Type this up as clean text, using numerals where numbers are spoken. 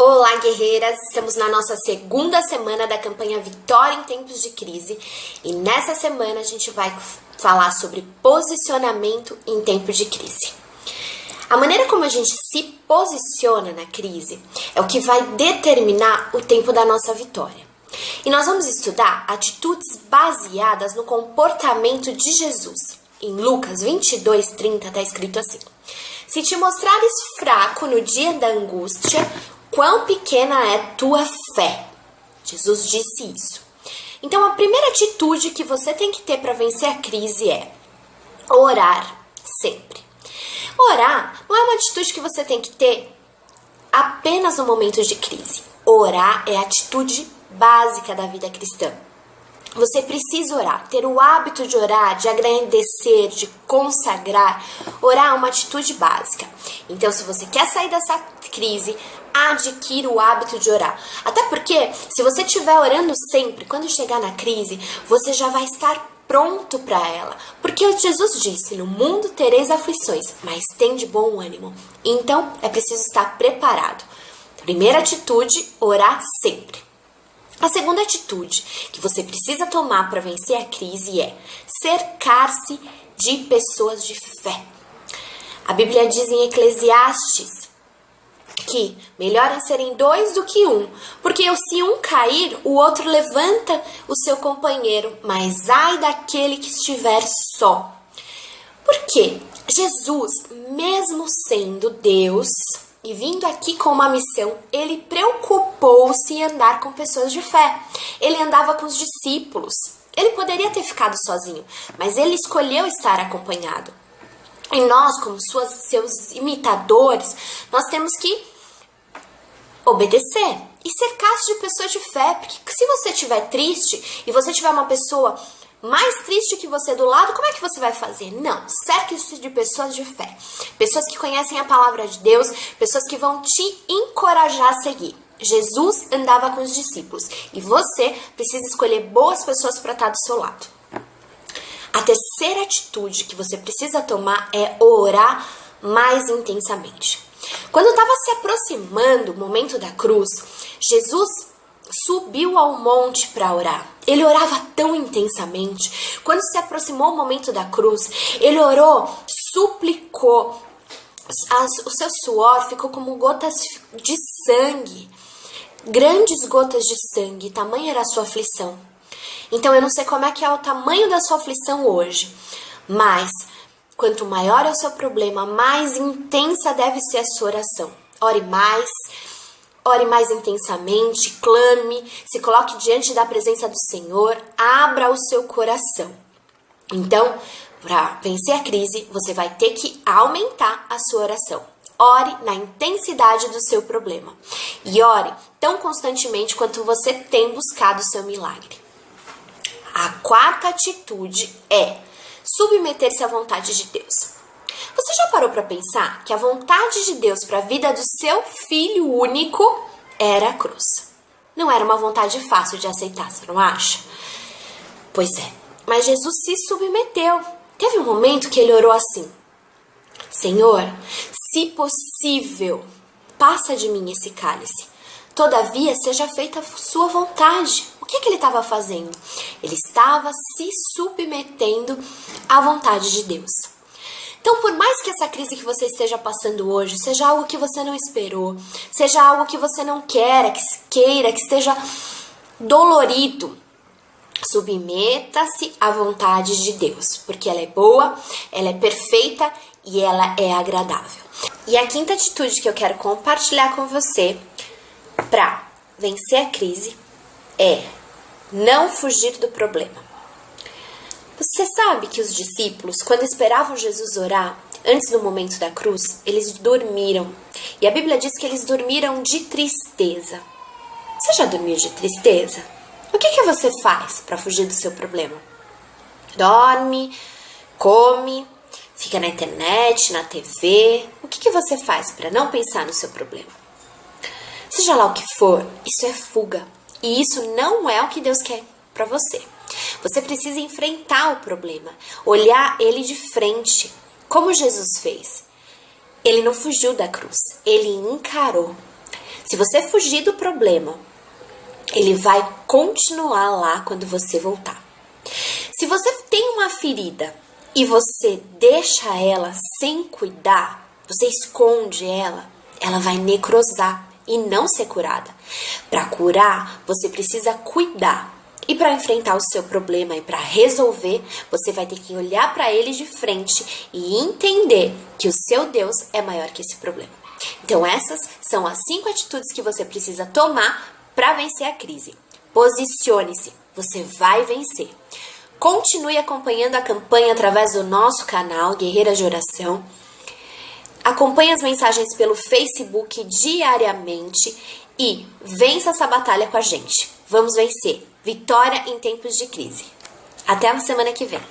Olá, guerreiras! Estamos na nossa segunda semana da campanha Vitória em Tempos de Crise e nessa semana a gente vai falar sobre posicionamento em tempos de crise. A maneira como a gente se posiciona na crise é o que vai determinar o tempo da nossa vitória. E nós vamos estudar atitudes baseadas no comportamento de Jesus. Em Lucas 22:30 está escrito assim: se te mostrares fraco no dia da angústia, quão pequena é tua fé? Jesus disse isso. Então, a primeira atitude que você tem que ter para vencer a crise é orar sempre. Orar não é uma atitude que você tem que ter apenas no momento de crise. Orar é a atitude básica da vida cristã. Você precisa orar, ter o hábito de orar, de agradecer, de consagrar. Orar é uma atitude básica. Então, se você quer sair dessa crise, adquira o hábito de orar. Até porque, se você estiver orando sempre, quando chegar na crise, você já vai estar pronto para ela. Porque Jesus disse, no mundo tereis aflições, mas tende bom ânimo. Então, é preciso estar preparado. Primeira atitude, orar sempre. A segunda atitude que você precisa tomar para vencer a crise é cercar-se de pessoas de fé. A Bíblia diz em Eclesiastes que melhor é serem dois do que um, porque se um cair, o outro levanta o seu companheiro, mas ai daquele que estiver só. Por quê? Jesus, mesmo sendo Deus e vindo aqui com uma missão, ele preocupou-se em andar com pessoas de fé. Ele andava com os discípulos. Ele poderia ter ficado sozinho, mas ele escolheu estar acompanhado. E nós, como seus imitadores, nós temos que obedecer e cercar-se de pessoas de fé. Porque se você estiver triste e você tiver uma pessoa mais triste que você do lado, como é que você vai fazer? Não, cerque-se de pessoas de fé. Pessoas que conhecem a palavra de Deus, pessoas que vão te encorajar a seguir. Jesus andava com os discípulos e você precisa escolher boas pessoas para estar do seu lado. A terceira atitude que você precisa tomar é orar mais intensamente. Quando estava se aproximando o momento da cruz, Jesus subiu ao monte para orar. Ele orava tão intensamente. Quando se aproximou o momento da cruz, ele orou, suplicou. O seu suor ficou como gotas de sangue. Grandes gotas de sangue. Tamanha era a sua aflição. Então eu não sei como é que é o tamanho da sua aflição hoje. Mas quanto maior é o seu problema, mais intensa deve ser a sua oração. Ore mais intensamente, clame, se coloque diante da presença do Senhor, abra o seu coração. Então, para vencer a crise, você vai ter que aumentar a sua oração. Ore na intensidade do seu problema. E ore tão constantemente quanto você tem buscado o seu milagre. A quarta atitude é submeter-se à vontade de Deus. Você já parou para pensar que a vontade de Deus para a vida do seu filho único era a cruz? Não era uma vontade fácil de aceitar, você não acha? Pois é, mas Jesus se submeteu. Teve um momento que ele orou assim: Senhor, se possível, passa de mim esse cálice. Todavia, seja feita a sua vontade. O que ele estava fazendo? Ele estava se submetendo à vontade de Deus. Então, por mais que essa crise que você esteja passando hoje seja algo que você não esperou, seja algo que você não queira, que esteja dolorido, submeta-se à vontade de Deus, porque ela é boa, ela é perfeita e ela é agradável. E a quinta atitude que eu quero compartilhar com você para vencer a crise é não fugir do problema. Você sabe que os discípulos, quando esperavam Jesus orar, antes do momento da cruz, eles dormiram. E a Bíblia diz que eles dormiram de tristeza. Você já dormiu de tristeza? O que você faz para fugir do seu problema? Dorme, come, fica na internet, na TV. O que você faz para não pensar no seu problema? Seja lá o que for, isso é fuga. E isso não é o que Deus quer para você. Você precisa enfrentar o problema, olhar ele de frente, como Jesus fez. Ele não fugiu da cruz, ele encarou. Se você fugir do problema, ele vai continuar lá quando você voltar. Se você tem uma ferida e você deixa ela sem cuidar, você esconde ela, ela vai necrosar e não ser curada. Para curar, você precisa cuidar. E para enfrentar o seu problema e para resolver, você vai ter que olhar para ele de frente e entender que o seu Deus é maior que esse problema. Então essas são as 5 atitudes que você precisa tomar para vencer a crise. Posicione-se, você vai vencer. Continue acompanhando a campanha através do nosso canal Guerreiras de Oração. Acompanhe as mensagens pelo Facebook diariamente e vença essa batalha com a gente. Vamos vencer. Vitória em tempos de crise. Até a semana que vem.